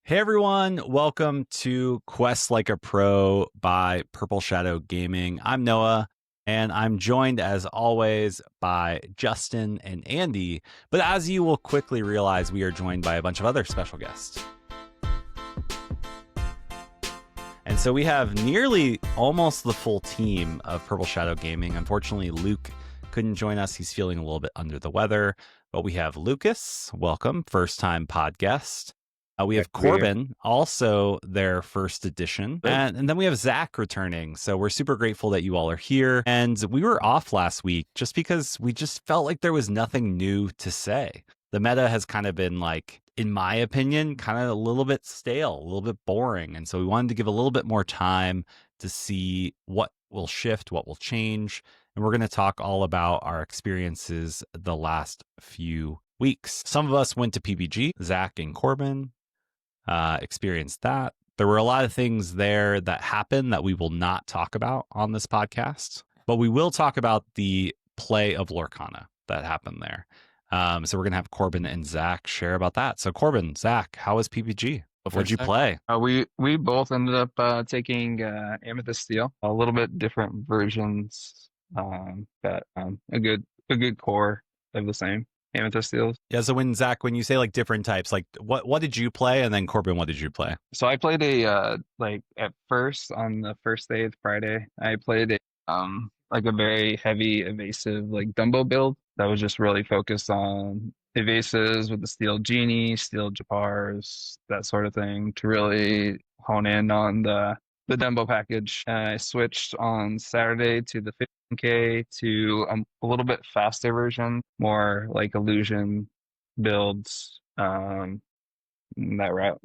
Hey everyone, welcome to Quest Like a Pro by Purple Shadow Gaming. I'm Noah, and I'm joined as always by Justin and Andy. But as you will quickly realize, we are joined by a bunch of other special guests. And so we have nearly almost the full team of Purple Shadow Gaming. Unfortunately, Luke couldn't join us. He's feeling a little bit under the weather. But we have Lucas, welcome, first time pod guest. We have Corbin, also their first edition. And then we have Zach returning. So we're super grateful that you all are here. And we were off last week just because we just felt like there was nothing new to say. The meta has kind of been like, in my opinion, kind of a little bit stale, a little bit boring. And so we wanted to give a little bit more time to see what will shift, what will change. And we're going to talk all about our experiences the last few weeks. Some of us went to PPG, Zach and Corbin. Experienced that. There were a lot of things there that happened that we will not talk about on this podcast, but we will talk about the play of Lorcana that happened there. So we're going to have Corbin and Zach share about that. So Corbin, Zach, how was PPG? What'd you play? We both ended up taking Amethyst Steel, a little bit different versions, but a good core of the same. Amethyst Steels. Yeah, so when you say like different types, like what did you play? And then Corbin, what did you play? So I played like at first on the first day of Friday, I played like a very heavy evasive like Dumbo build that was just really focused on evasives with the Steel Genie, Steel Japars, that sort of thing to really hone in on the Dumbo package. I switched on Saturday to the 15K to a little bit faster version, more like illusion builds, that route.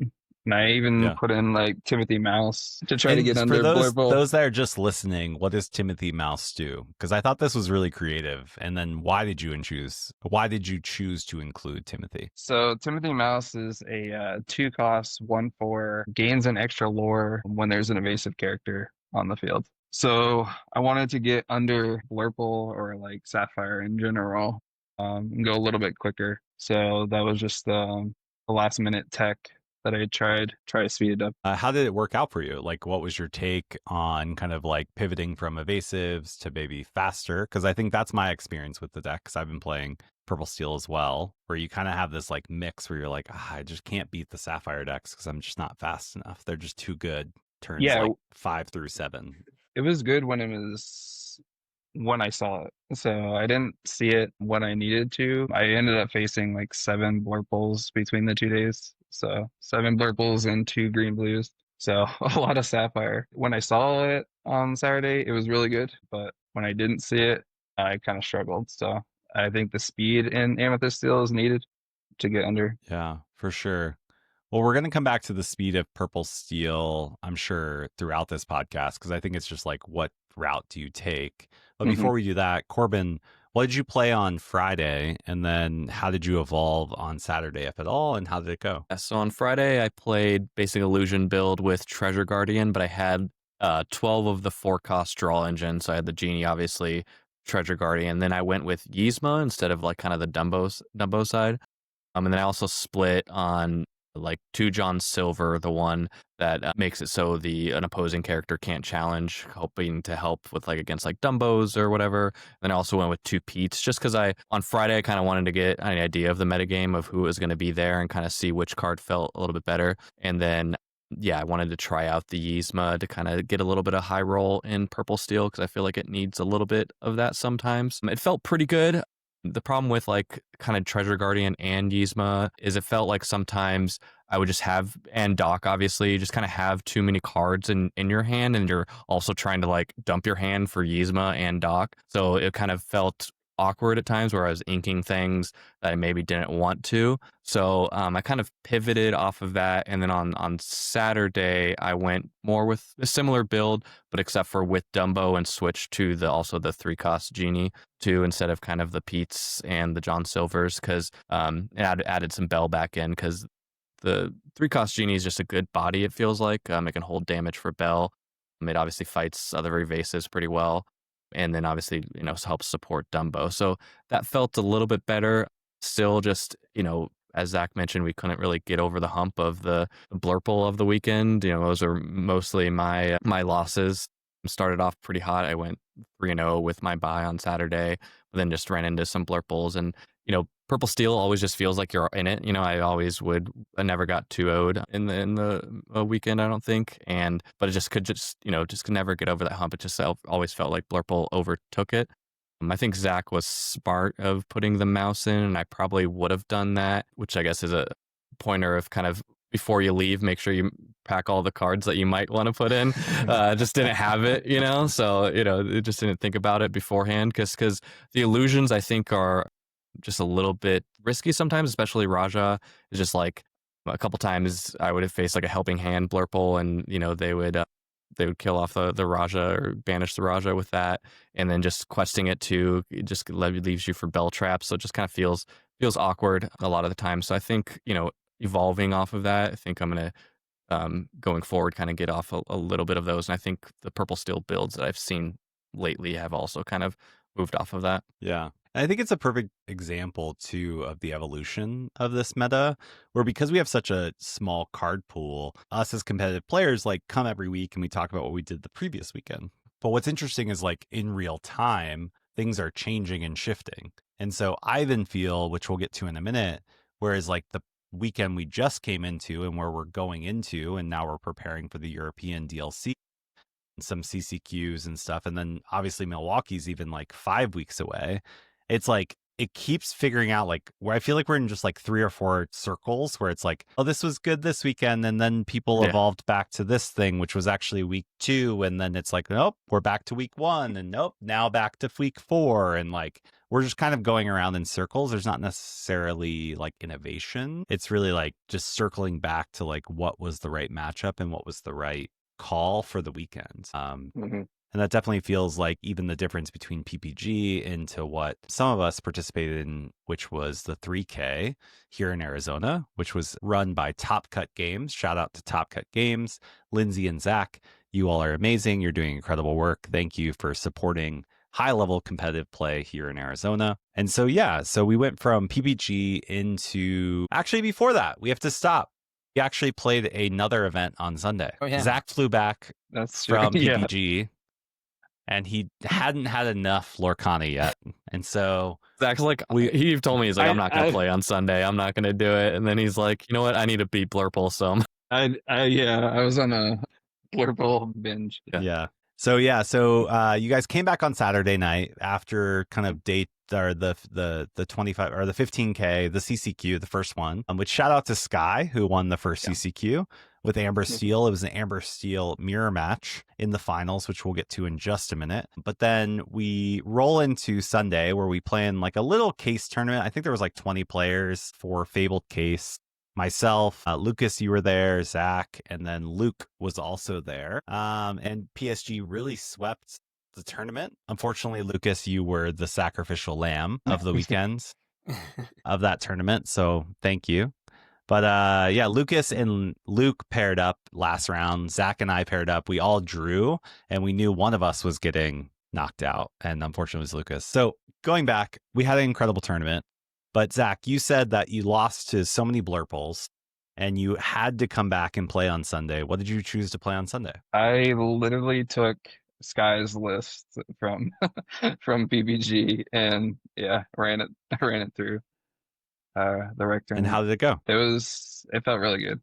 And I even put in like Timothy Mouse to try to get under Blurple. Those that are just listening, what does Timothy Mouse do? Because I thought this was really creative. And then why did you choose to include Timothy? So Timothy Mouse is a 2-cost 1/4, gains an extra lore when there's an evasive character on the field. So I wanted to get under Blurple or like Sapphire in general, and go a little bit quicker. So that was just the last minute tech that I try to speed it up. How did it work out for you? Like, what was your take on kind of like pivoting from evasives to maybe faster? Because I think that's my experience with the deck, because I've been playing Purple Steel as well, where you kind of have this like mix where you're like, I just can't beat the Sapphire decks because I'm just not fast enough. They're just too good turns like 5 through 7. It was good when I saw it. So I didn't see it when I needed to. I ended up facing like 7 Blurples between the 2 days. So 7 Blurples and 2 green blues. So a lot of Sapphire. When I saw it on Saturday, it was really good. But when I didn't see it, I kind of struggled. So I think the speed in Amethyst Steel is needed to get under. Yeah, for sure. Well, we're going to come back to the speed of Purple Steel, I'm sure, throughout this podcast, because I think it's just like, what route do you take? But before we do that, Corbin, what did you play on Friday? And then how did you evolve on Saturday, if at all? And how did it go? So on Friday, I played basic illusion build with Treasure Guardian, but I had 12 of the 4-cost draw engine. So I had the Genie, obviously, Treasure Guardian. Then I went with Yzma instead of like kind of the Dumbo side. And then I also split on like 2 John Silver, the one that makes it so an opposing character can't challenge, hoping to help with like against like Dumbos or whatever. Then I also went with 2 Pete's just because on Friday I kind of wanted to get an idea of the metagame of who was going to be there and kind of see which card felt a little bit better. And then I wanted to try out the Yzma to kind of get a little bit of high roll in Purple Steel because I feel like it needs a little bit of that sometimes. It felt pretty good. The problem with like kind of Treasure Guardian and Yzma is it felt like sometimes I would just have, and Doc obviously, you just kind of have too many cards in your hand, and you're also trying to like dump your hand for Yzma and Doc. So it kind of felt awkward at times where I was inking things that I maybe didn't want to. So I kind of pivoted off of that. And then on Saturday, I went more with a similar build, but except for with Dumbo, and switched to also the 3-cost Genie too, instead of kind of the Pete's and the John Silvers, because it added some Bell back in, because the 3-cost Genie is just a good body, it feels like. It can hold damage for Bell. It obviously fights other evasives pretty well. And then obviously, helps support Dumbo. So that felt a little bit better. Still just, as Zach mentioned, we couldn't really get over the hump of the Blurple of the weekend. Those are mostly my losses. Started off pretty hot. I went 3-0 with my bye on Saturday, but then just ran into some Blurples. And, Purple Steel always just feels like you're in it. I never got 2-0'd in the weekend, I don't think. But it just could never get over that hump. It just always felt like Blurple overtook it. I think Zach was smart of putting the mouse in, and I probably would have done that, which I guess is a pointer of kind of before you leave, make sure you pack all the cards that you might want to put in. Just didn't have it, so, it just didn't think about it beforehand because the illusions I think are just a little bit risky sometimes, especially Raja. It's just like a couple times I would have faced like a helping hand Blurple, and, they would kill off the Raja or banish the Raja with that, and then just questing it too just leaves you for bell traps. So it just kind of feels awkward a lot of the time. So I think evolving off of that, I think I'm gonna going forward kind of get off a little bit of those. And I think the Purple Steel builds that I've seen lately have also kind of moved off of that. Yeah. I think it's a perfect example, too, of the evolution of this meta, where because we have such a small card pool, us as competitive players come every week and we talk about what we did the previous weekend. But what's interesting is in real time, things are changing and shifting. And so I then feel, which we'll get to in a minute, whereas the weekend we just came into and where we're going into, and now we're preparing for the European DLC, some CCQs and stuff. And then obviously Milwaukee's even 5 weeks away. It's it keeps figuring out where I feel like we're in just 3 or 4 circles where it's oh, this was good this weekend. And then people evolved back to this thing, which was actually week 2. And then it's nope, we're back to week 1. And nope, now back to week 4. And we're just kind of going around in circles. There's not necessarily innovation. It's really just circling back to what was the right matchup and what was the right call for the weekend. And that definitely feels like even the difference between PPG into what some of us participated in, which was the 3K here in Arizona, which was run by Top Cut Games. Shout out to Top Cut Games. Lindsay and Zach, you all are amazing. You're doing incredible work. Thank you for supporting high-level competitive play here in Arizona. And so, so we went from PPG into... Actually, before that, we have to stop. We actually played another event on Sunday. Oh, yeah. Zach flew back That's from true. PPG. And he hadn't had enough Lorcana yet. And so Zach's he told me, he's I'm not going to play on Sunday. I'm not going to do it. And then he's like, you know what? I need to beat Blurple. So I was on a Blurple binge. Yeah. So you guys came back on Saturday night after kind of the 25 or the 15K, the CCQ, the first one, which shout out to Sky, who won the first CCQ with Amber Steel. It was an Amber Steel mirror match in the finals, which we'll get to in just a minute. But then we roll into Sunday where we play in a little case tournament. I think there was 20 players for Fabled case. Myself, Lucas, you were there, Zach, and then Luke was also there. And PSG really swept the tournament. Unfortunately, Lucas, you were the sacrificial lamb of the weekends of that tournament. So thank you. But Lucas and Luke paired up last round. Zach and I paired up. We all drew, and we knew one of us was getting knocked out. And unfortunately, it was Lucas. So going back, we had an incredible tournament. But Zach, you said that you lost to so many Blurples and you had to come back and play on Sunday. What did you choose to play on Sunday? I literally took Sky's list from PPG and ran it through the rec tournament. And how did it go? It felt really good.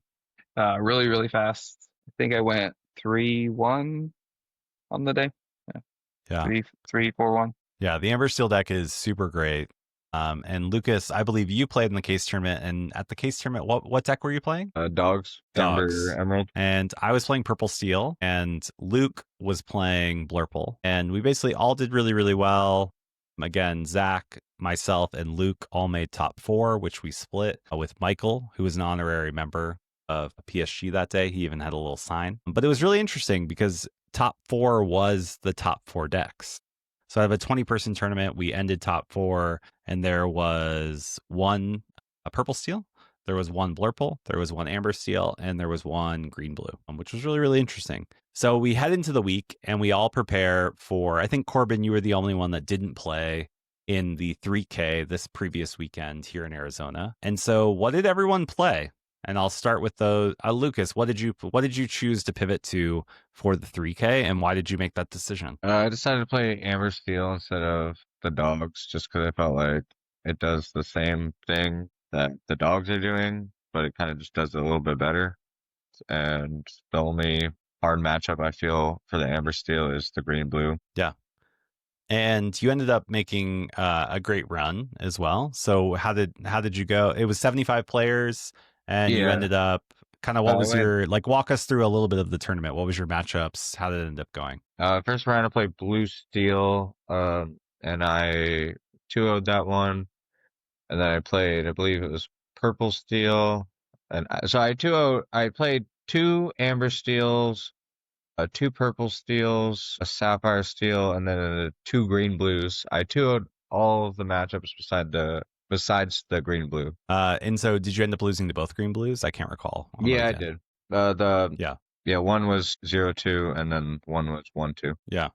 Really, really fast. I think I went 3-1 on the day. Yeah. 3-4-1. Yeah, the Amber Steel deck is super great. And Lucas, I believe you played in the case tournament, and at the case tournament, what deck were you playing? Dogs. Emerald. And I was playing Purple Steel, and Luke was playing Blurple. And we basically all did really, really well. Again, Zach, myself, and Luke all made top 4, which we split with Michael, who was an honorary member of PSG that day. He even had a little sign. But it was really interesting because top 4 was the top 4 decks. So out of a 20-person tournament, we ended top 4, and there was one Purple Steel, there was one Blurple, there was one Amber Steel, and there was one Green Blue, which was really, really interesting. So we head into the week, and we all prepare for, I think, Corbin, you were the only one that didn't play in the 3K this previous weekend here in Arizona. And so what did everyone play? And I'll start with the Lucas, what did you choose to pivot to for the 3K, and why did you make that decision? I decided to play Amber Steel instead of the dogs just because I felt like it does the same thing that the dogs are doing, but it kind of just does it a little bit better. And the only hard matchup I feel for the Amber Steel is the green blue. Yeah. And you ended up making a great run as well. So how did you go? It was 75 players, and you ended up kind of, what was your, like, walk us through a little bit of the tournament. What was your matchups? How did it end up going? First round I played blue steel, and I 2-0'd that one. And then I played, I believe it was purple steel. And so I played 2 amber steels, 2 purple steels, a sapphire steel, and then 2 green blues. I 2-0'd all of the matchups besides the green blue. And so did you end up losing to both green blues? I can't recall. Yeah, I did. One was 0-2, and then one was 1-2. Yeah.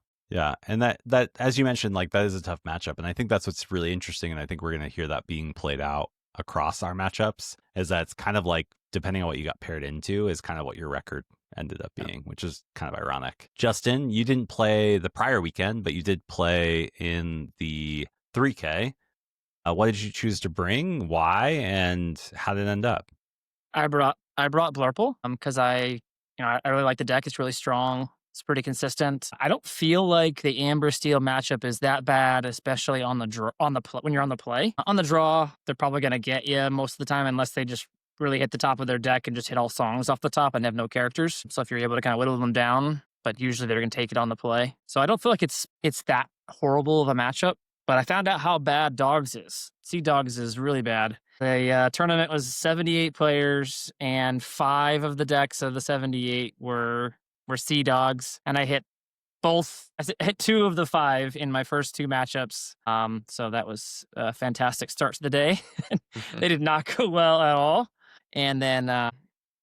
And that, as you mentioned, like, that is a tough matchup. And I think that's what's really interesting. And I think we're going to hear that being played out across our matchups, is that it's kind of like, depending on what you got paired into, is kind of what your record ended up being, which is kind of ironic. Justin, you didn't play the prior weekend, but you did play in the 3K. What did you choose to bring? Why? And how did it end up? I brought Blurple because I really like the deck. It's really strong. It's pretty consistent. I don't feel like the Amber Steel matchup is that bad, especially on the when you're on the play. On the draw, they're probably going to get you most of the time, unless they just really hit the top of their deck and just hit all songs off the top and have no characters. So if you're able to kind of whittle them down, but usually they're going to take it on the play. So I don't feel like it's that horrible of a matchup. But I found out how bad Dogs is. Sea Dogs is really bad. The tournament was 78 players, and 5 of the decks of the 78 were Sea Dogs, and I hit 2 of the 5 in my first 2 matchups. So that was a fantastic start to the day. They did not go well at all. And then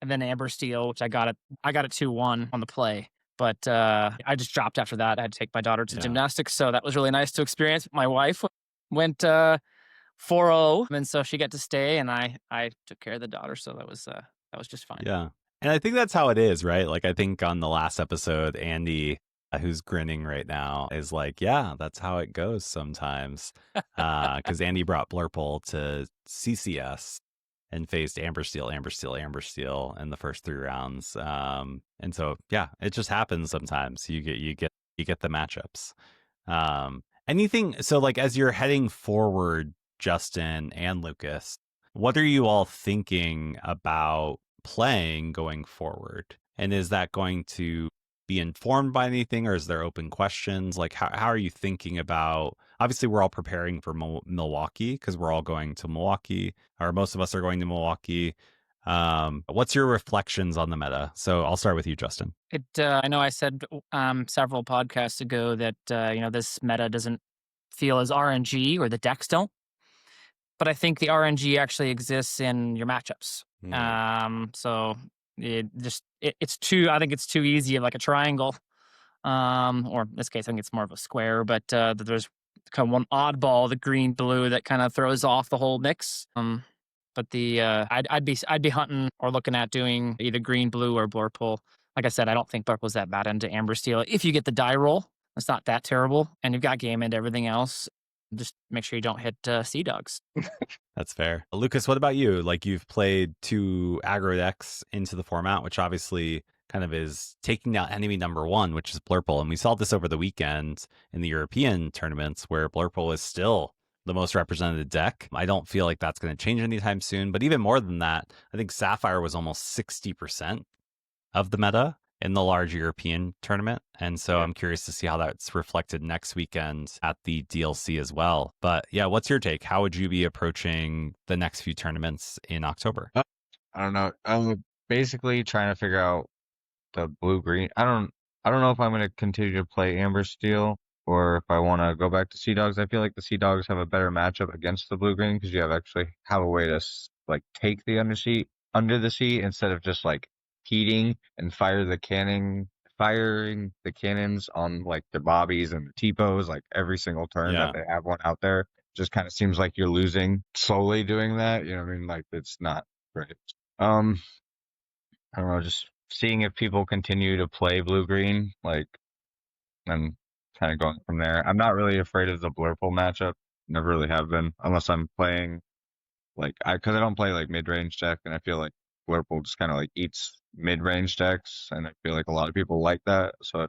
Amber Steel, which I got it 2-1 on the play. But I just dropped after that. I had to take my daughter to gymnastics, so that was really nice to experience. My wife went 4-0, and so she got to stay, and I took care of the daughter, so that was just fine. Yeah. And I think that's how it is, right? Like, I think on the last episode, Andy, who's grinning right now, is like, yeah, that's how it goes sometimes. Because Andy brought Blurple to CCS and faced Amber Steel in the first 3 rounds. And so, yeah, it just happens sometimes. You get the matchups. Anything, so, like, as you're heading forward, Justin and Lucas, what are you all thinking about playing going forward? And is that going to be informed by anything, or is there open questions? Like, how are you thinking about, obviously we're all preparing for Milwaukee, because we're all going to Milwaukee, or most of us are going to Milwaukee. What's your reflections on the meta? So I'll start with you, Justin. I know I said several podcasts ago that this meta doesn't feel as RNG, or the decks don't. But I think the RNG actually exists in your matchups. So it's too, I think it's too easy of like a triangle. Or in this case, I think it's more of a square, but there's kind of one oddball, the green blue, that kind of throws off the whole mix. But I'd be hunting or looking at doing either green, blue, or Blurple. Like I said, I don't think Blurple's that bad into Amber Steel. If you get the die roll, it's not that terrible, and you've got game and everything else. Just make sure you don't hit Sea Dogs. That's fair. Lucas, what about you? Like, you've played 2 aggro decks into the format, which obviously kind of is taking down enemy number 1, which is Blurple. And we saw this over the weekend in the European tournaments, where Blurple is still the most represented deck. I don't feel like that's going to change anytime soon. But even more than that, I think Sapphire was almost 60% of the meta in the large European tournament. And so I'm curious to see how that's reflected next weekend at the DLC as well. But yeah, what's your take? How would you be approaching the next few tournaments in October? I don't know. I'm basically trying to figure out the blue-green. I don't know if I'm going to continue to play Amber Steel, or if I want to go back to Sea Dogs. I feel like the Sea Dogs have a better matchup against the blue-green, because you actually have a way to like take the under the sea instead of just like heating and firing the cannons on like the bobbies and the T-pos like every single turn that they have one out there. just kind of seems like you're losing slowly doing that. You know what I mean? Like it's not great. I don't know, just seeing if people continue to play blue green, like, and kind of going from there. I'm not really afraid of the Blurple matchup. Never really have been, unless I'm playing like because I don't play like mid range deck, and I feel like Blurple just kind of like eats mid range decks, and I feel like a lot of people like that. So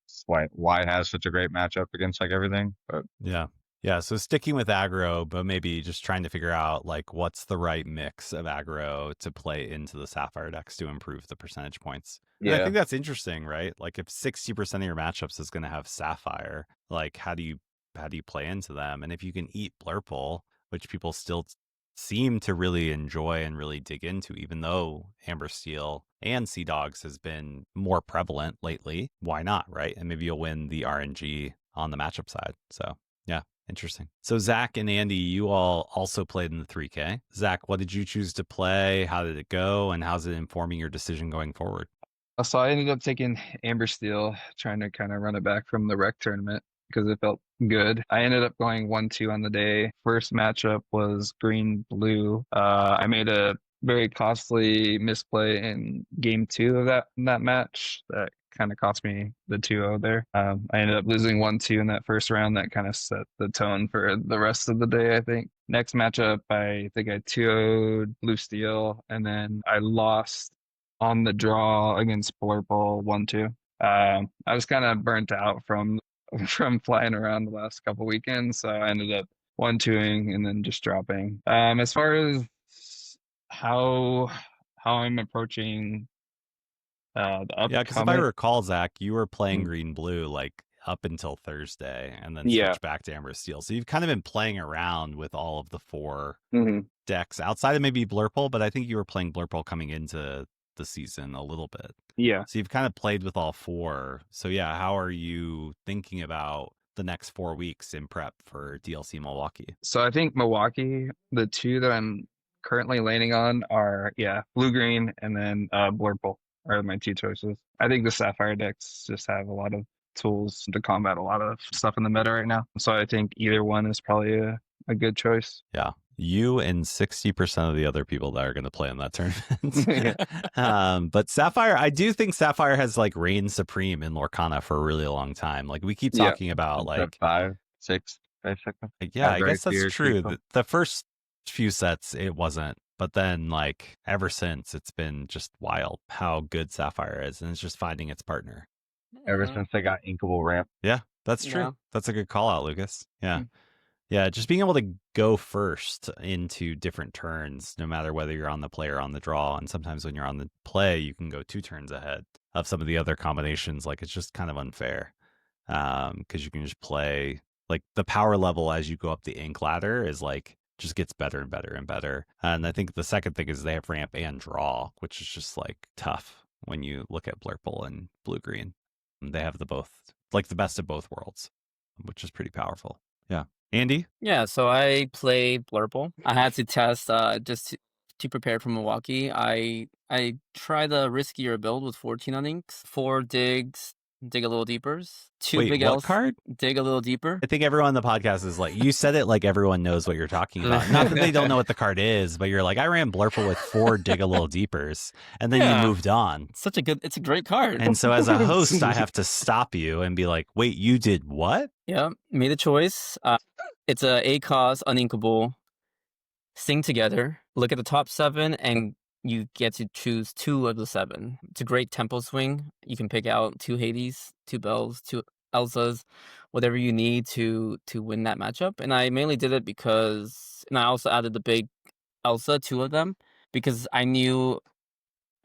it's why it has such a great matchup against like everything. But Yeah. Yeah. So sticking with aggro, but maybe just trying to figure out like what's the right mix of aggro to play into the Sapphire decks to improve the percentage points. And I Yeah. think that's interesting, right? Like if 60% of your matchups is going to have Sapphire, like how do you play into them? And if you can eat Blurple, which people still seem to really enjoy and really dig into, even though Amber Steel and Sea Dogs has been more prevalent lately, why not, right? And maybe you'll win the RNG on the matchup side. So yeah, interesting. So Zach and Andy, you all also played in the 3K. Zach, what did you choose to play? How did it go? And how's it informing your decision going forward? So I ended up taking Amber Steel, trying to kind of run it back from the rec tournament because it felt good. I ended up going 1-2 on the day. First matchup was green blue. I made a very costly misplay in game 2 of that match that kind of cost me the 2-0 there. I ended up losing 1-2 in that first round. That kind of set the tone for the rest of the day, I think. Next matchup, I think I 2-0'd blue steel, and then I lost on the draw against Blurple 1-2. I was kind of burnt out from flying around the last couple weekends, so I ended up 1-2ing and then just dropping. As far as how I'm approaching the Yeah, because if I upcoming, recall, Zach, you were playing Mm. green blue like up until Thursday and then Yeah. switched back to Amber Steel. So you've kind of been playing around with all of the 4 Mhm. decks outside of maybe Blurple, but I think you were playing Blurple coming into the season a little bit. Yeah. So you've kind of played with all 4. So yeah, how are you thinking about the next 4 weeks in prep for DLC Milwaukee? So I think Milwaukee, the 2 that I'm currently landing on are blue green and then Blurple are my 2 choices. I think the Sapphire decks just have a lot of tools to combat a lot of stuff in the meta right now. So I think either one is probably a good choice. Yeah. You and 60% of the other people that are going to play in that tournament. But Sapphire, I do think Sapphire has like reigned supreme in Lorcana for a really long time. Like we keep Yeah. talking about like 5, 6, basically. yeah, I very guess that's few true. people. The first few sets it wasn't, but then like ever since it's been just wild how good Sapphire is, and it's just finding its partner. Ever since they got Inkable Ramp. Yeah, that's true. Yeah. That's a good call out, Lucas. Yeah. Mm. Yeah, just being able to go first into different turns, no matter whether you're on the play or on the draw. And sometimes when you're on the play, you can go 2 turns ahead of some of the other combinations. Like it's just kind of unfair because you can just play like the power level as you go up the ink ladder is like just gets better and better and better. And I think the second thing is they have ramp and draw, which is just like tough when you look at Blurple and blue green. They have the both, like the best of both worlds, which is pretty powerful. Yeah. Andy? Yeah, so I played Blurple. I had to test to prepare for Milwaukee. I tried the riskier build with 14 on inks, 4 digs, dig a little deepers, 2 Wait, big what L's, card? dig a little deeper. I think everyone on the podcast is like, you said it like everyone knows what you're talking about. Not that they don't know what the card is, but you're like, I ran Blurple with 4 dig a little deepers, and then Yeah. you moved on. It's a great card. And so as a host, I have to stop you and be like, wait, you did what? Yeah, made a choice. It's a ACOS uninkable. Sing together. Look at the top 7, and you get to choose 2 of the 7. It's a great tempo swing. You can pick out 2 Hades, 2 Bells, 2 Elsas, whatever you need to win that matchup. And I mainly did it because, and I also added the big Elsa, 2 of them, because I knew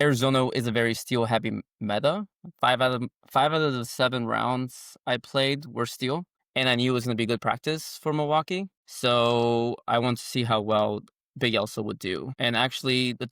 Arizona is a very steel heavy meta. 5 out of the 7 rounds I played were steel, and I knew it was going to be good practice for Milwaukee. So I wanted to see how well Big Elsa would do. And actually, I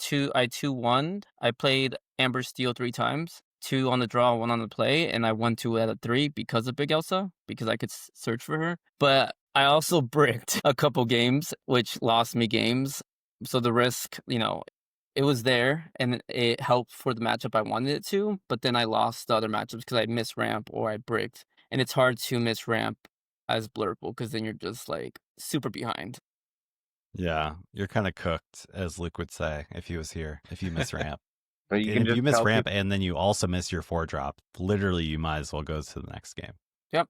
2-1. I played Amber Steel 3 times, 2 on the draw, 1 on the play, and I won 2 out of 3 because of Big Elsa, because I could search for her. But I also bricked a couple games, which lost me games. So the risk, it was there, and it helped for the matchup I wanted it to, but then I lost the other matchups because I missed ramp or I bricked. And it's hard to miss ramp as Blurple, because then you're just like super behind. Yeah, you're kind of cooked, as Luke would say if he was here. If you miss ramp, But you and can if just you miss tell ramp people, and then you also miss your 4-drop, literally you might as well go to the next game. Yep.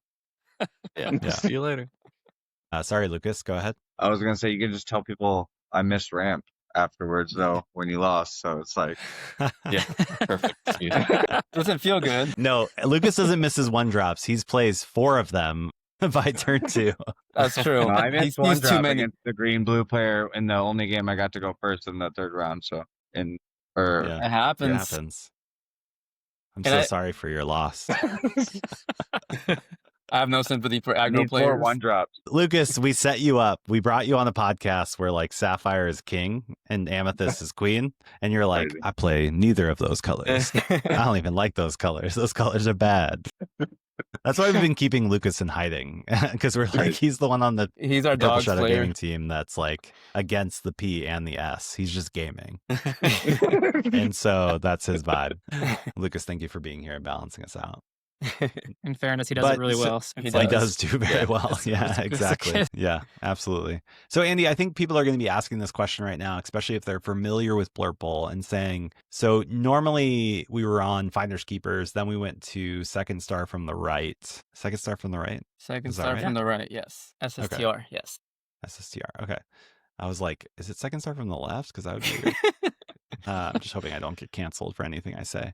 Yeah. Yeah. See you later. Sorry, Lucas. Go ahead. I was gonna say you can just tell people I missed ramp afterwards though when you lost. So it's like Yeah. Perfect. excuse. Doesn't feel good. No, Lucas doesn't miss his 1-drops. He plays 4 of them by turn 2. That's true. no, I missed He's one too drop many. against the green blue player in the only game I got to go first in the third round. So Yeah, It happens. it happens. I'm And so I- sorry for your loss. I have no sympathy for I aggro need 4 players. 1-drops. Lucas, we set you up. We brought you on a podcast where like Sapphire is king and Amethyst is queen. And you're like, Crazy. I play neither of those colors. I don't even like those colors. Those colors are bad. That's why we've been keeping Lucas in hiding because we're like, he's the one on the He's our Purple dog Shadow player. gaming team that's like against the P and the S. He's just gaming. And so that's his vibe. Lucas, thank you for being here and balancing us out. In fairness, he does But it really so- well. So He it's He like- does do very Yeah. well. Yeah, it's exactly. good. Yeah, absolutely. So, Andy, I think people are going to be asking this question right now, especially if they're familiar with Blurple and saying, so normally we were on Finders Keepers, then we went to Second Star from the right. Second Star from the right? Second Is that star right? from the right, yes. SSTR, yes. SSTR. Okay. I was like, is it Second Star from the left? Because that would be weird. I'm just hoping I don't get canceled for anything I say.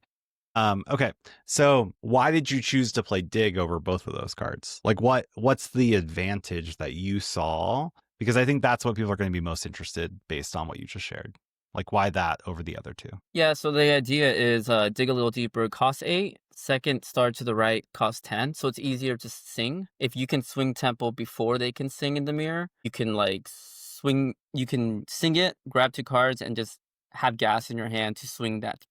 Okay, so why did you choose to play Dig over both of those cards? Like, what's the advantage that you saw? Because I think that's what people are going to be most interested based on what you just shared. Like, why that over the other two? Yeah, so the idea is dig a little deeper, cost 8. Second star to the right, cost 10. So it's easier to sing. If you can swing tempo before they can sing in the mirror, you can like swing, you can sing it, grab 2 cards, and just have gas in your hand to swing that.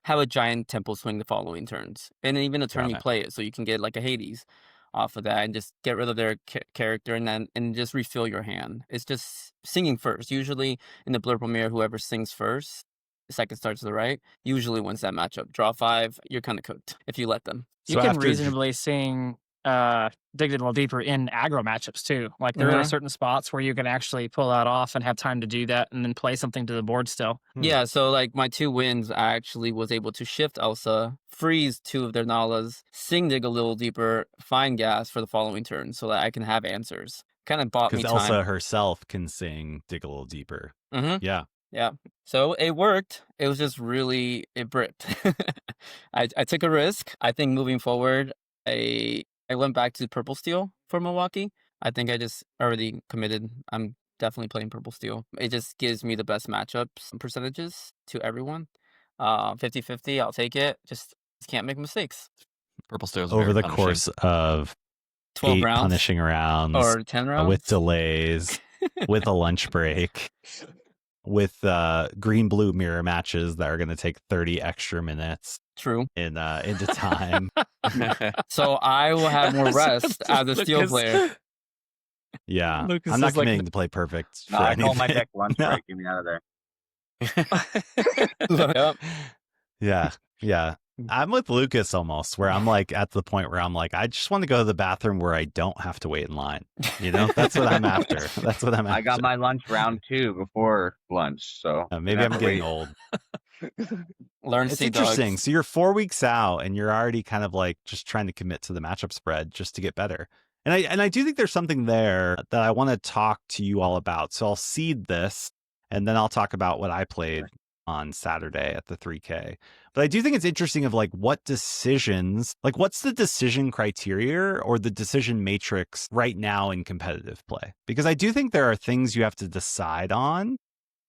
Have a giant tempo swing the following turns. And even a turn Got you it. play it, so you can get like a Hades off of that and just get rid of their character and just refill your hand. It's just singing first. Usually in the Blurple mirror, whoever sings first, second star to the right, usually wins that matchup. Draw 5, you're kind of cooked if you let them. You So can after- reasonably sing dig it a little deeper in aggro matchups too. Like there are certain spots where you can actually pull that off and have time to do that and then play something to the board still. Yeah, so like my 2 wins, I actually was able to shift Elsa, freeze 2 of their Nalas, sing dig a little deeper, find gas for the following turn so that I can have answers. Kind of bought me Because time. Elsa herself can sing Dig a Little Deeper. Mm-hmm. Yeah. Yeah. So it worked. It was just really, it bricked. I took a risk. I think moving forward, I went back to Purple Steel for Milwaukee. I think I just already committed. I'm definitely playing Purple Steel. It just gives me the best matchups and percentages to everyone. 50-50, I'll take it. Just can't make mistakes. Purple Stairs Over the course of 12 8 rounds punishing rounds, or 10 rounds. with delays, with a lunch break, with green-blue mirror matches that are going to take 30 extra minutes True. into time. So I will have more rest as a steel player. Yeah, Lucas I'm not is like committing to play perfect for No, I call my anything. deck lunch No. break. Get me out of there. Yep. Yeah, yeah. I'm with Lucas almost, where I'm like at the point where I'm like, I just want to go to the bathroom where I don't have to wait in line. You know, that's what I'm after. That's what I'm after. I got my lunch round 2 before lunch, so Maybe I'm getting old. Learn It's sea interesting. dogs. So you're 4 weeks out and you're already kind of like just trying to commit to the matchup spread just to get better. And I do think there's something there that I want to talk to you all about. So I'll seed this and then I'll talk about what I played on Saturday at the 3K. But I do think it's interesting of like what decisions, like what's the decision criteria or the decision matrix right now in competitive play? Because I do think there are things you have to decide on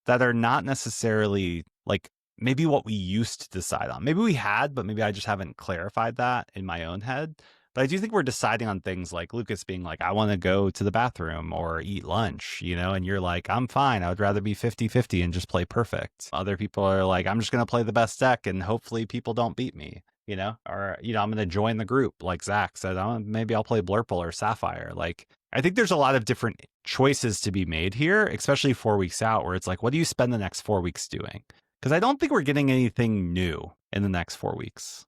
that are not necessarily like maybe what we used to decide on. Maybe we had, but maybe I just haven't clarified that in my own head. But I do think we're deciding on things like Lucas being like, I want to go to the bathroom or eat lunch, you know, and you're like, I'm fine. I would rather be 50-50 and just play perfect. Other people are like, I'm just going to play the best deck and hopefully people don't beat me, you know, or, you know, I'm going to join the group like Zach said, maybe I'll play Blurple or Sapphire. Like, I think there's a lot of different choices to be made here, especially 4 weeks out where it's like, what do you spend the next 4 weeks doing? Because I don't think we're getting anything new in the next 4 weeks.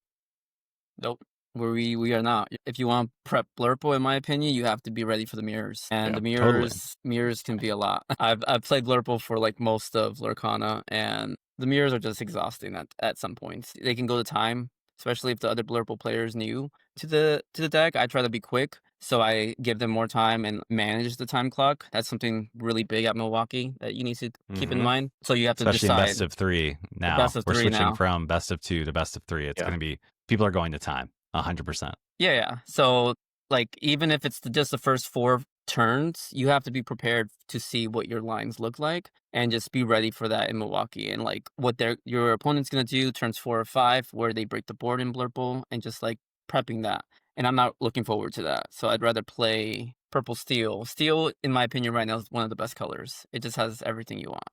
Nope. where we are not. If you want to prep Blurple, in my opinion, you have to be ready for the mirrors, and Yeah, the mirrors can be a lot. I've played Blurple for like most of Lorcana, and the mirrors are just exhausting at some points. They can go to time, especially if the other Blurple players new to the deck. I try to be quick, so I give them more time and manage the time clock. That's something really big at Milwaukee that you need to keep in Mhm. mind. So you have to Especially in decide. best of three now. best of We're three switching now. from best of 2 to best of 3. It's Yeah. going to be, people are going to time, 100%. Yeah. So like even if it's just the first 4 turns, you have to be prepared to see what your lines look like and just be ready for that in Milwaukee, and like what your opponent's gonna do turns 4 or 5 where they break the board in Blurple, and just like prepping that. And I'm not looking forward to that. So I'd rather play Purple Steel. Steel, in my opinion, right now is one of the best colors. It just has everything you want.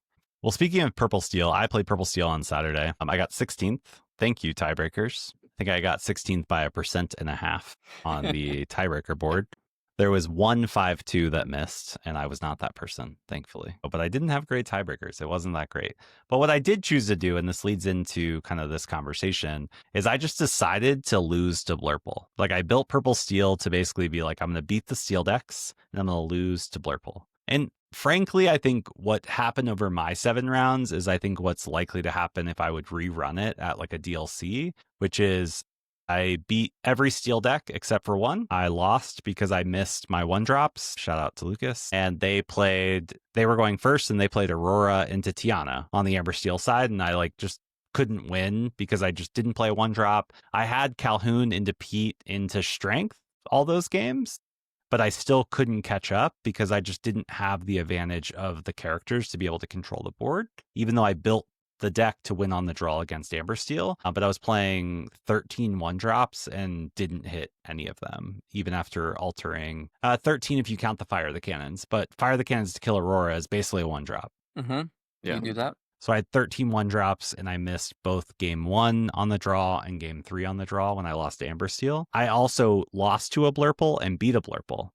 Well, speaking of Purple Steel, I played Purple Steel on Saturday. I got 16th. Thank you, tiebreakers. I think I got 16th by 1.5% on the tiebreaker board. There was 1-5-2 that missed, and I was not that person, thankfully. But I didn't have great tiebreakers. It wasn't that great. But what I did choose to do, and this leads into kind of this conversation, is I just decided to lose to Blurple. Like, I built Purple Steel to basically be like, I'm going to beat the Steel decks, and I'm going to lose to Blurple. And frankly, I think what happened over my 7 rounds is I think what's likely to happen if I would rerun it at like a DLC, which is I beat every Steel deck except for one. I lost because I missed my 1-drops. Shout out to Lucas. And they were going first, and they played Aurora into Tiana on the Amber Steel side. And I like just couldn't win because I just didn't play a 1-drop. I had Calhoun into Pete into Strength all those games, but I still couldn't catch up because I just didn't have the advantage of the characters to be able to control the board, even though I built the deck to win on the draw against Amber Steel. But I was playing 13 1-drops and didn't hit any of them, even after altering 13 if you count the Fire the Cannons. But Fire the Cannons to kill Aurora is basically a 1-drop. Mm-hmm. Yeah. You do that. So I had 13 1-drops, and I missed both game 1 on the draw and game 3 on the draw when I lost to Amber Steel. I also lost to a Blurple and beat a Blurple.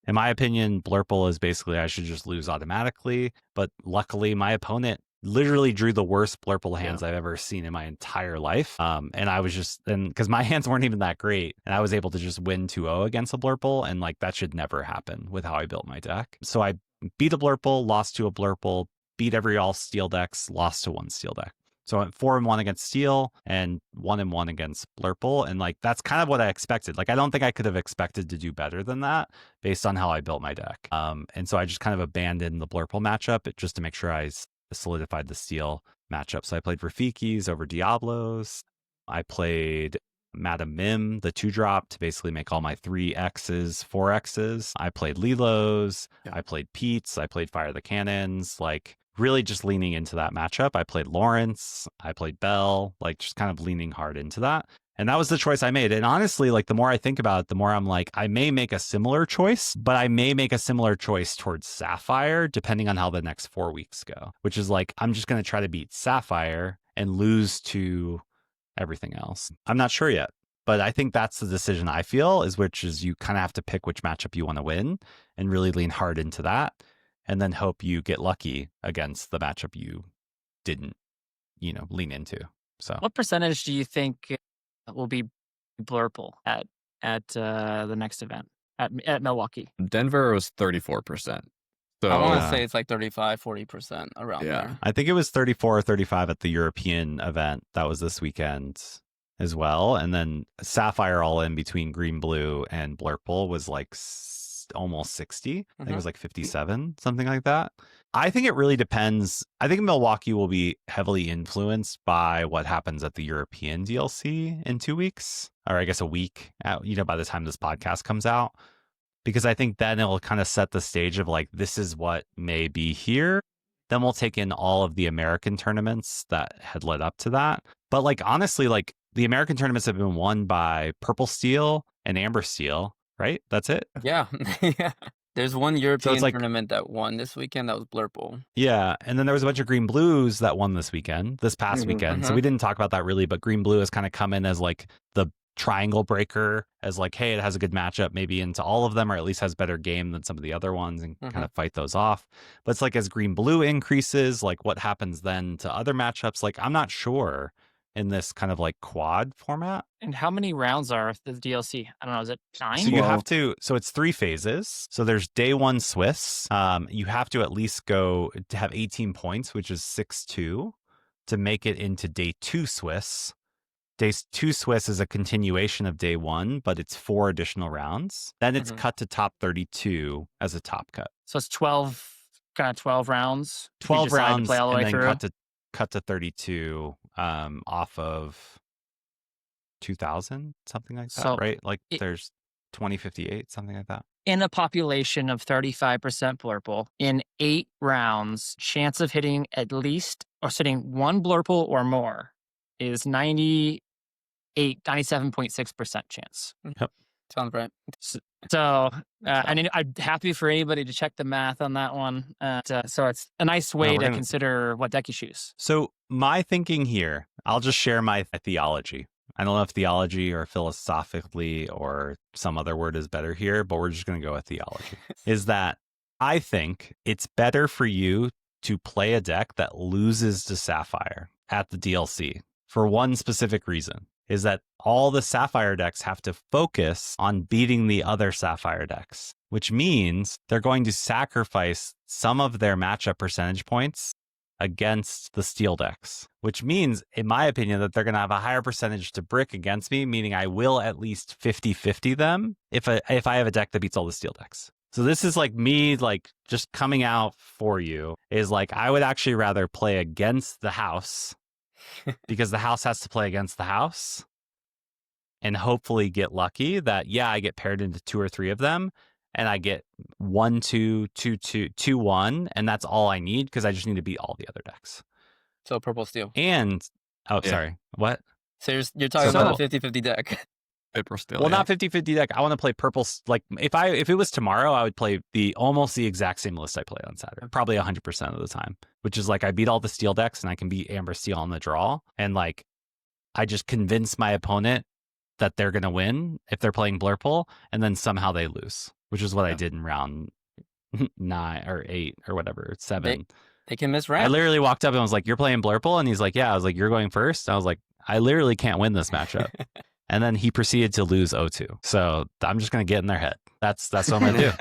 In my opinion, Blurple is basically I should just lose automatically. But luckily, my opponent literally drew the worst Blurple hands I've ever seen in my entire life. And I was just, and because my hands weren't even that great, and I was able to just win 2-0 against a Blurple. And like that should never happen with how I built my deck. So I beat a Blurple, lost to a Blurple, beat every all Steel decks, lost to one Steel deck. So I went 4-1 against Steel and 1-1 against Blurple. And like, that's kind of what I expected. Like, I don't think I could have expected to do better than that based on how I built my deck. And so I just kind of abandoned the Blurple matchup just to make sure I solidified the Steel matchup. So I played Rafikis over Diablos. I played Madam Mim, the 2-drop, to basically make all my 3Xs 4Xs. I played Lilos. I played Pete's. I played Fire the Cannons. Like, really just leaning into that matchup. I played Lawrence. I played Bell. Like, just kind of leaning hard into that. And that was the choice I made. And honestly, like, the more I think about it, the more I'm like, I may make a similar choice, but I may make a similar choice towards Sapphire, depending on how the next 4 weeks go, which is like, I'm just going to try to beat Sapphire and lose to everything else. I'm not sure yet, but I think that's the decision I feel which is you kind of have to pick which matchup you want to win and really lean hard into that, and then hope you get lucky against the matchup you didn't, lean into. So What percentage do you think will be Blurple at the next event at Milwaukee? Denver was 34%. So I want to say it's like 35-40% around there. I think it was 34 or 35 at the European event. That was this weekend as well. And then Sapphire all in between green, blue, and Blurple was like almost 60. I think it was like 57, something like that. I think it really depends. I think Milwaukee will be heavily influenced by what happens at the European DLC in 2 weeks, or I guess a week, by the time this podcast comes out. Because I think then it'll kind of set the stage of like, this is what may be here. Then we'll take in all of the American tournaments that had led up to that. But like, honestly, like the American tournaments have been won by Purple Steel and Amber Steel, right? That's it. Yeah. Yeah. There's one European like, tournament that won this weekend. That was Blurple. Yeah. And then there was a bunch of green blues that won this past weekend. So we didn't talk about that really, but green blue has kind of come in as like the triangle breaker, as like, hey, it has a good matchup maybe into all of them, or at least has better game than some of the other ones, and kind of fight those off. But it's like, as green blue increases, like what happens then to other matchups? Like, I'm not sure in this kind of like quad format. And how many rounds are the DLC? I don't know. Is it 9? So you have to, so it's 3 phases. So there's day 1 Swiss. You have to at least go to have 18 points, which is 6-2, to make it into day 2 Swiss. Day 2 Swiss is a continuation of day 1, but it's 4 additional rounds. Then it's cut to top 32 as a top cut. So it's 12 rounds. If you 12 decide to rounds play all the and way then through. cut to 32 off of 2000, something like that, So right? Like there's 2058, something like that. In a population of 35% Blurple, in 8 rounds, chance of hitting at least or sitting 1 Blurple or more is 97.6% chance. Sounds right. So, and I'm happy for anybody to check the math on that one. So it's a nice way to consider what deck you choose. So my thinking here, I'll just share my theology. I don't know if theology or philosophically or some other word is better here, but we're just going to go with theology. Is that I think it's better for you to play a deck that loses to Sapphire at the DLC for one specific reason, is that all the Sapphire decks have to focus on beating the other Sapphire decks, which means they're going to sacrifice some of their matchup percentage points against the Steel decks, which means, in my opinion, that they're going to have a higher percentage to brick against me, meaning I will at least 50-50 them if I have a deck that beats all the Steel decks. So this is like me, like just coming out for you is like, I would actually rather play against the house because the house has to play against the house and hopefully get lucky that, yeah, I get paired into 2 or 3 of them and I get 1-2, 2-2, 2-1, and that's all I need because I just need to beat all the other decks. So purple steel. And, sorry, what? So you're talking about a 50-50 deck. Purple steel. Well, not 50-50 deck. I want to play purple. Like if it was tomorrow, I would play almost the exact same list I played on Saturday, probably 100% of the time, which is like I beat all the Steel decks and I can beat Amber Steel on the draw. And like, I just convince my opponent that they're going to win if they're playing Blurple, and then somehow they lose, which is what I did in round 9 or 8 or whatever, 7. They can miss rounds. I literally walked up and was like, "You're playing Blurple?" And he's like, "Yeah." I was like, "You're going first?" I was like, "I literally can't win this matchup." And then he proceeded to lose 0-2. So I'm just going to get in their head. That's what I'm going to do.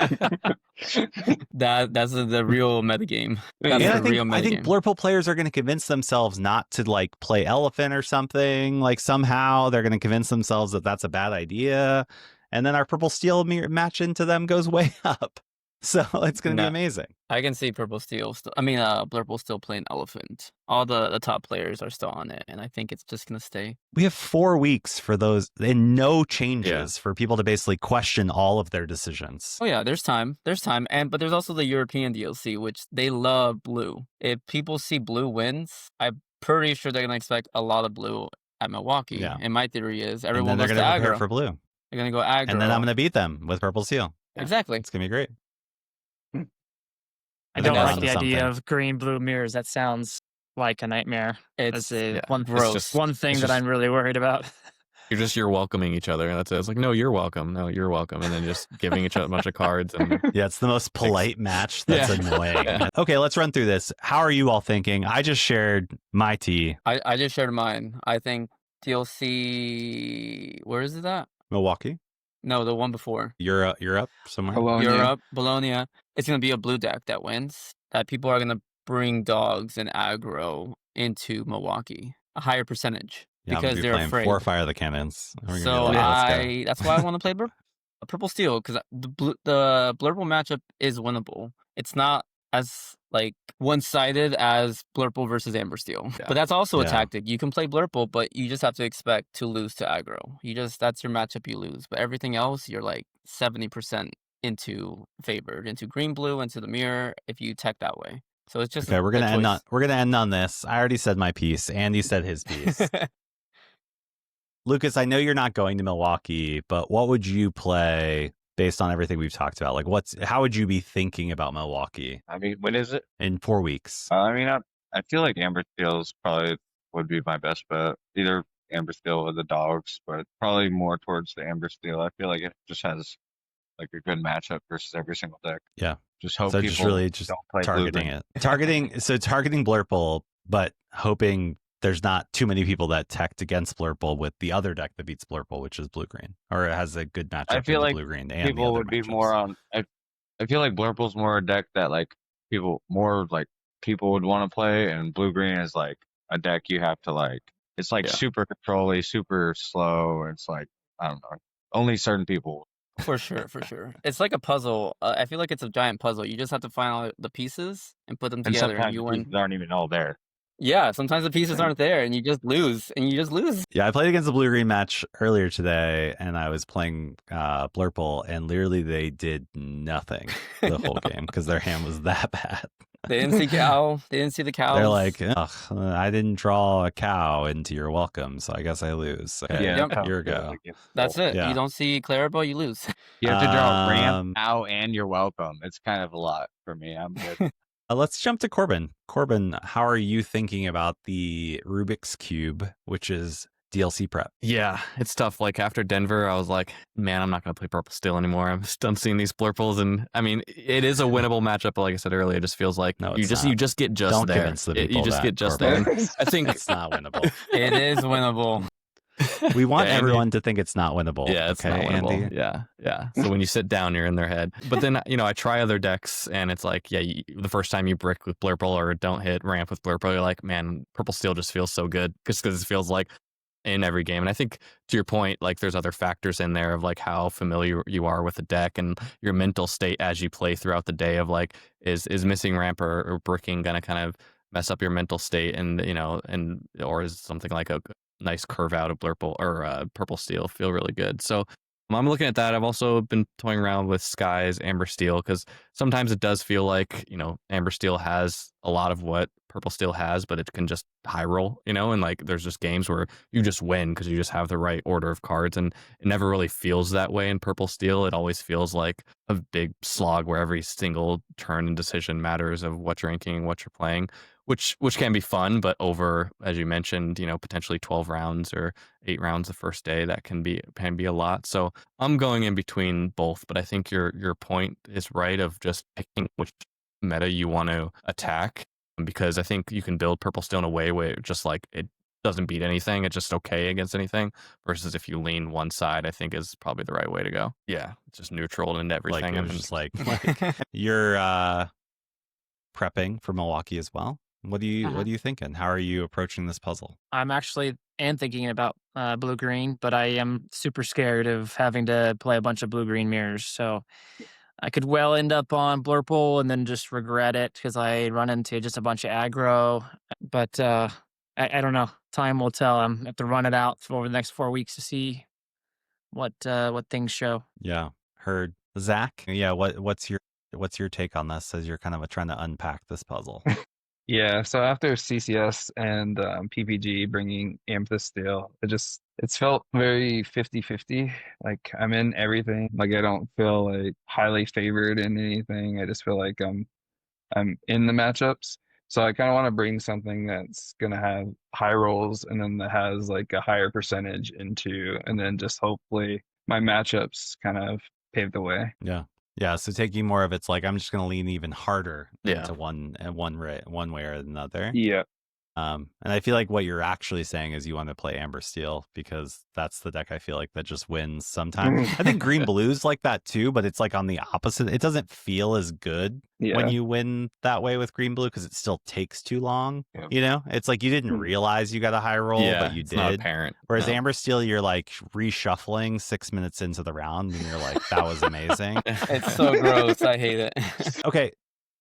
That's the real metagame. That's I think Blurple players are going to convince themselves not to like play Elephant or something. Like somehow they're going to convince themselves that that's a bad idea. And then our Purple Steel match into them goes way up. So it's going to be amazing. I can see Purple Steel Blurple still playing Elephant. All the top players are still on it, and I think it's just going to stay. We have 4 weeks for those and no changes for people to basically question all of their decisions. Oh yeah, there's time. But there's also the European DLC, which they love blue. If people see blue wins, I'm pretty sure they're going to expect a lot of blue at Milwaukee. Yeah. And my theory is everyone goes to aggro for blue. They're going to go aggro. And then I'm going to beat them with Purple Steel. Yeah. Exactly. It's going to be great. I don't like the idea of green-blue mirrors. That sounds like a nightmare. It's one thing that I'm really worried about. You're welcoming each other, and that's it. It's like, no, you're welcome. No, you're welcome. And then just giving each other a bunch of cards. And it's the most polite match. That's annoying. Yeah. Okay, let's run through this. How are you all thinking? I just shared my tea. I just shared mine. I think DLC, where is it at? Milwaukee. No, the one before. Europe somewhere. Bologna. It's going to be a blue deck that wins. That people are going to bring dogs and aggro into Milwaukee. A higher percentage. Yeah, because they're afraid. 4 Fire the Cannons. So that's why I want to play a Purple Steel, because the Blurple matchup is winnable. It's not as like one-sided as Blurple versus Amber Steel. Yeah. But that's also a tactic. You can play Blurple, but you just have to expect to lose to aggro. That's your matchup you lose. But everything else, you're like 70% favored into green blue, into the mirror if you tech that way. So it's just we're gonna end on this. I already said my piece. Andy said his piece. Lucas, I know you're not going to Milwaukee, but what would you play based on everything we've talked about? Like, how would you be thinking about Milwaukee? I mean, when is it? In 4 weeks. I feel like Amber Steel's probably would be my best bet. Either Amber Steel or the dogs, but probably more towards the Amber Steel. I feel like it just has like a good matchup versus every single deck. Yeah. Just hope people don't play targeting it. Targeting Blurple, but hoping there's not too many people that teched against Blurple with the other deck that beats Blurple, which is blue-green, or it has a good matchup I feel in the like blue-green and the people other would be matchups. more on. I feel like Blurple's more a deck that like people would want to play, and blue green is like a deck you have to like. It's like Yeah. super control-y, super slow. And it's like I don't know. Only certain people. For sure, for sure. It's like a puzzle. I feel like it's a giant puzzle. You just have to find all the pieces and put them And together, and sometimes you the win. pieces aren't even all there. Yeah, sometimes the pieces aren't there, and you just lose, Yeah, I played against the blue-green match earlier today, and I was playing Blurple, and literally they did nothing the whole game because their hand was that bad. They didn't see cow. They didn't see the cows. They're like, ugh, I didn't draw a cow into your welcome, so I guess I lose. Okay, Yeah, Yep. that's how here it we feels go. against That's Blurple. it. Yeah. You don't see Clarabelle, you lose. You have to draw ramp, Um, ow, and you're welcome. It's kind of a lot for me. I'm good. Let's jump to Corbin. Corbin, how are you thinking about the Rubik's Cube, which is DLC prep? Yeah, it's tough. Like after Denver, I was like, man, I'm not going to play Purple Steel anymore. I'm just done seeing these Blurples. And I mean, it is a winnable matchup, but like I said earlier, it just feels like No, you it's just not. you just get just Don't there. convince the people You just that, get just Corbin. there. And I think It's not winnable. It is winnable. We want Yeah, Andy- everyone to think it's not winnable. Yeah, it's okay, not winnable. Andy? Yeah. So when you sit down, you're in their head. But then, I try other decks, and it's like, yeah, the first time you brick with Blurple or don't hit ramp with Blurple, you're like, man, Purple Steel just feels so good, just because it feels like in every game. And I think to your point, like there's other factors in there of like how familiar you are with the deck and your mental state as you play throughout the day of like, is missing ramp or bricking going to kind of mess up your mental state, and or is something like a nice curve out of Blurple or Purple Steel feel really good. So I'm looking at that. I've also been toying around with Sky's Amber Steel, because sometimes it does feel like, Amber Steel has a lot of what Purple Steel has, but it can just high roll, and like there's just games where you just win because you just have the right order of cards, and it never really feels that way in Purple Steel. It always feels like a big slog where every single turn and decision matters of what you're inking, what you're playing, which can be fun, but over, as you mentioned, potentially 12 rounds or 8 rounds the first day, that can be a lot. So I'm going in between both, but I think your point is right of just picking which meta you want to attack, because I think you can build Purple Steel in a way where it just like it doesn't beat anything, it's just okay against anything, versus if you lean one side, I think is probably the right way to go. Yeah, it's just neutral and everything. Like it was just like you're prepping for Milwaukee as well. What are you thinking? How are you approaching this puzzle? I'm actually thinking about blue green, but I am super scared of having to play a bunch of blue green mirrors. So I could well end up on Blurple and then just regret it because I run into just a bunch of aggro. But I don't know. Time will tell. I'm have to run it out over the next 4 weeks to see what things show. Yeah, heard. Zach, yeah, what's your take on this as you're kind of trying to unpack this puzzle? Yeah, so after CCS and PPG bringing Amethyst Steel, it's felt very 50-50. Like I'm in everything. Like I don't feel like highly favored in anything. I just feel like I'm in the matchups. So I kind of want to bring something that's gonna have high rolls and then that has like a higher percentage into, and then just hopefully my matchups kind of pave the way. Yeah, so taking more of it's like I'm just going to lean even harder Yeah. into one way or another. Yeah. And I feel like what you're actually saying is you want to play Amber Steel because that's the deck I feel like that just wins sometimes. I think Green Blue's like that too, but it's like on the opposite. It doesn't feel as good when you win that way with Green Blue because it still takes too long. Yeah. It's like you didn't realize you got a high roll, but you it's did. not apparent. Whereas No. Amber Steel, you're like reshuffling 6 minutes into the round and you're like, that was amazing. It's so gross. I hate it. Okay.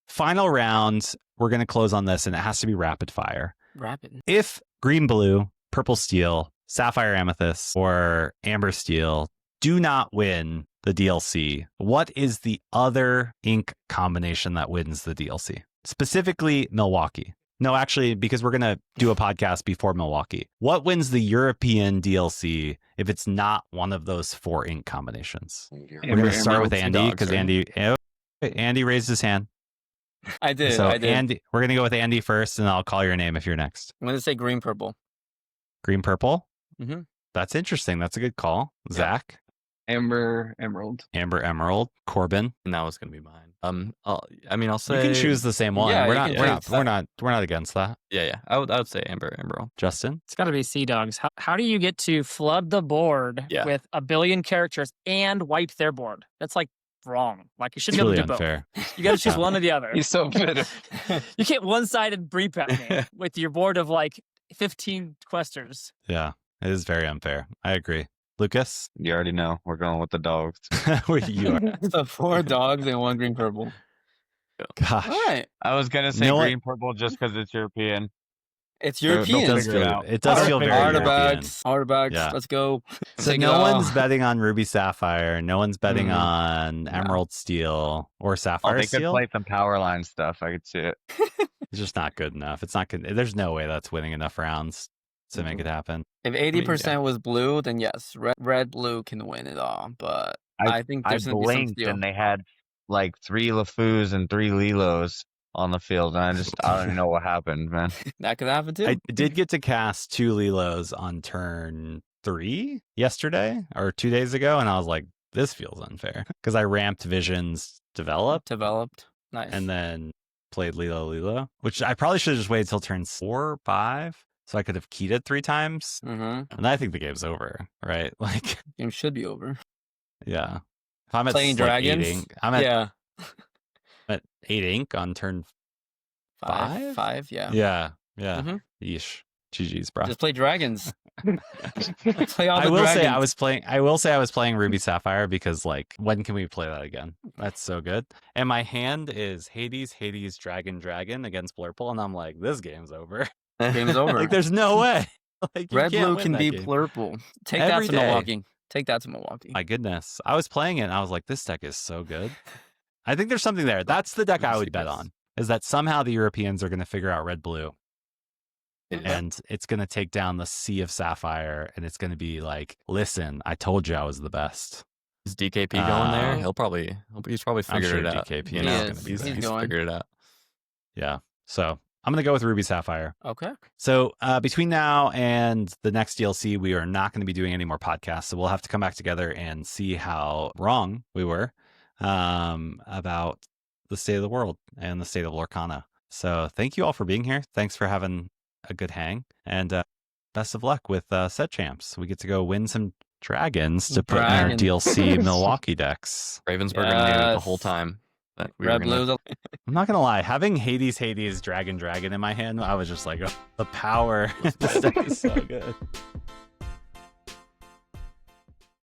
Final round. We're going to close on this and it has to be rapid fire. Rapid. If Green Blue, Purple Steel, Sapphire Amethyst, or Amber Steel do not win the DLC, what is the other ink combination that wins the DLC? Specifically, Milwaukee. No, actually, because we're going to do a podcast before Milwaukee. What wins the European DLC if it's not one of those 4 ink combinations? We're going to start with Andy because Andy raised his hand. I did. So I did. Andy, we're going to go with Andy first, and I'll call your name if you're next. I'm gonna say green purple. Green Purple? Mm-hmm. That's interesting. That's a good call. Yeah. Zach? Emerald. Amber Emerald, Corbin. And that was gonna be mine. I'll say You can choose the same one. Yeah, we're you not. can We're choose not. We're not against that. Yeah. I would say Emerald. Justin. It's got to be Sea Dogs. How do you get to flood the board Yeah. with a billion characters and wipe their board? That's like wrong. Like you It's shouldn't be really able to do unfair. both. You got to choose Yeah. one or the other. He's so bitter. You can't one-sided reprep me with your board of like 15 questers. Yeah, it is very unfair. I agree. Lucas, You already know. We're going with the dogs. where you are. So 4 dogs and 1 green purple. Gosh, All right. I was gonna say No one- green purple just because it's European. It's They'll it European. does figure it feel. out. It does feel very European. Artifacts. Yeah. Let's go. So Take it no all. one's betting on Ruby Sapphire. No one's betting Mm. on Emerald Steel or Oh, Sapphire they could Steel. play some power line stuff. I could see it. It's just not good enough. It's not good. There's no way that's winning enough rounds to make it happen. If 80% was blue, then yes, red blue can win it all. But I think I there's gonna be some blinked steel. and they had like 3 LeFous and 3 Lilos on the field, and I don't even know what happened, man. That could happen too. I did get to cast 2 Lilos on turn 3 yesterday or 2 days ago, and I was like, this feels unfair because I ramped Visions Developed Developed. Nice. and then played Lilo, which I probably should have just waited till turn 4 or 5 so I could have keyed it 3 times. And I think the game's over, right? Like, Game should be over. yeah. If I'm at Playing like, 8 dragons. ink, I'm at, Yeah. at 8 ink on turn 5. 5. Yeah. Yeah. Mhm. Yeesh. GG's, bro. Just play dragons. Play all the I will dragons. say I was playing Ruby Sapphire because like when can we play that again? That's so good. And my hand is Hades, Dragon against Blurple, and I'm like, this game's over. Game's over. Like there's no way. Like you Red can't blue win can that be game. Blurple. Take Every that to day. Milwaukee. Take that to Milwaukee. My goodness. I was playing it and I was like, this deck is so good. I think there's something there. That's the deck I would bet on. Is that somehow the Europeans are going to figure out red blue. And it's going to take down the sea of Sapphire, and it's going to be like, listen, I told you I was the best. Is DKP going there? Uh, He's probably I'm figured sure it out. DKP You is know, gonna be he's there. going. figured it out. Yeah. So I'm going to go with Ruby Sapphire. Okay. So between now and the next DLC, we are not going to be doing any more podcasts. So we'll have to come back together and see how wrong we were about the state of the world and the state of Lorcana. So thank you all for being here. Thanks for having a good hang. And best of luck with set champs. We get to go win some dragons to put in our Dragons. DLC Milwaukee decks. Ravensburger knew the Yes. whole time that we Red were gonna. blues. I'm not going to lie. Having Hades, Dragon in my hand, I was just like, oh, the power. This deck is so good.